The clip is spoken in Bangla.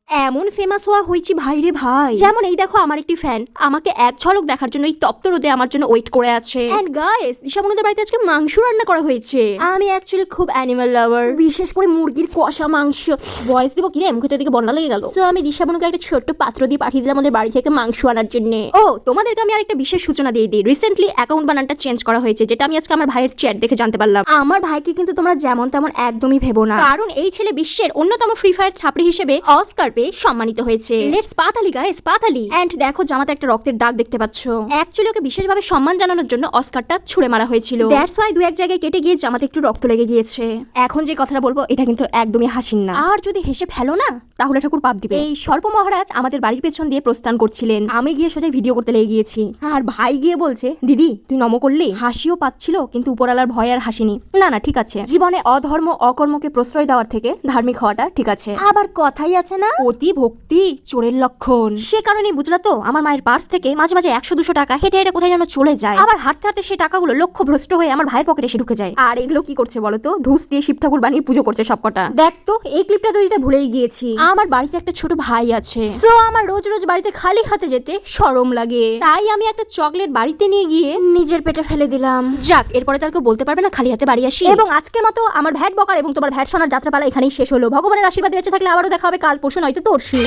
এমন ফেমাস হওয়া হয়েছি ভাই রে ভাই, যেমন এই দেখো আমার একটি ফ্যান আমাকে এক ঝলক দেখার জন্য এই তপ্ত রোদে আমার জন্য ওয়েট করে আছে। এন্ড গাইস, দিশা বোনদের বাড়িতে আজকে মাংস রান্না করা হয়েছে। আমি অ্যাকচুয়ালি খুব অ্যানিমাল লাভার, বিশেষ করে মুরগির কষা মাংস। ভয়েস দিব কি রে, মুখের দিকে বন্যা লেগে গেল। সো আমি দিশা বোনকে একটা ছোট্ট পাত্র দিয়ে পাঠিয়ে দিলাম আমাদের বাড়ি থেকে মাংস আনার জন্য। ও তোমাদেরকে আমি আরেকটা বিশেষ সূচনা দিয়ে দিই, রিসেন্টলি অ্যাকাউন্ট বানানটা চেঞ্জ করা হয়েছে, যেটা আমি আজকে আমার ভাইয়ের চ্যাট দেখে জানতে পারলাম। আমার ভাইকে কিন্তু তোমরা যেমন তেমন একদমই ভেবো না, কারণ এই ছেলে বিশ্বের অন্যতম ফ্রি ফায়ার ছাপড়ি হিসেবে অস্কার পেয়ে সম্মানিত হয়েছে। লেটস পাতালি গাইস, পাতালি। এন্ড দেখো জামাতে একটা রক্তের দাগ দেখতে পাচ্ছ। অ্যাকচুয়ালি ওকে বিশেষভাবে সম্মান জানানোর জন্য অস্কারটা ছুঁড়ে মারা হয়েছিল। দ্যাটস ওয়াই দু এক জায়গায় কেটে গিয়ে জামাতে একটু রক্ত লেগে গিয়েছে। এখন যে কথাটা বলবো এটা কিন্তু একদমই হাসিন না, আর যদি হেসে ফেলো না তাহলে ঠাকুর পাপ দিবে। এই সর্প মহারাজ আমাদের বাড়ির পেছন দিয়ে প্রস্থান করছিলেন, আমি গিয়ে সোজা ভিডিও করতে লেগে গিয়েছি। আর ভাই গিয়ে বলছে, দিদি তুই নম করলি? হাসিও পাচ্ছিল কিন্তু উপরালার ভয় আর হাসিনি। না না ঠিক আছে, জীবনে অধর্ম অকর্মকে প্রশ্রয় দেওয়ার থেকে ধার্মিক হওয়াটা ঠিক আছে। আবার কথাই আছে না, অতি ভক্তি চোরের লক্ষণ। সে কারণে বুঝলা তো আমার মায়ের পার্স থেকে মাঝে মাঝে 100-200 টাকা হেঁটে হেঁটে কোথায় যেন চলে যায়, আবার হাঁটতে হাঁটতে সেই টাকাগুলো লক্ষ্য ভ্রষ্ট হয়ে আমার ভাইয়ের পকেটে এসে ঢুকে যায়। আর এগুলো কি করছে বলো তো, ধূস দিয়ে শিব ঠাকুর বানিয়ে পুজো করছে সবকটা। দেখ তো এই ক্লিপটা তো দিতে ভুলেই গিয়েছি। আমার বাড়িতে একটা ছোট ভাই আছে, সো আমার রোজ রোজ বাড়িতে খালি হাতে যেতে শরম লাগে, তাই আমি একটা চকলেট বাড়িতে নিয়ে গিয়ে নিজের পেটে ফেলে দিলাম। যাক, এরপরে তার কেউ বলতে পারবে না খালি হাতে বাড়ি আসি। এবং আজকের মতো আমার ভ্যাট বকার এবং তোমার ভ্যাট শোনার যাত্রাপালা এখানেই শেষ হলো। ভগবানের আশীর্বাদ বেঁচে থাকলে আবারও দেখা হবে কাল পরশু, নয়তো তরশু।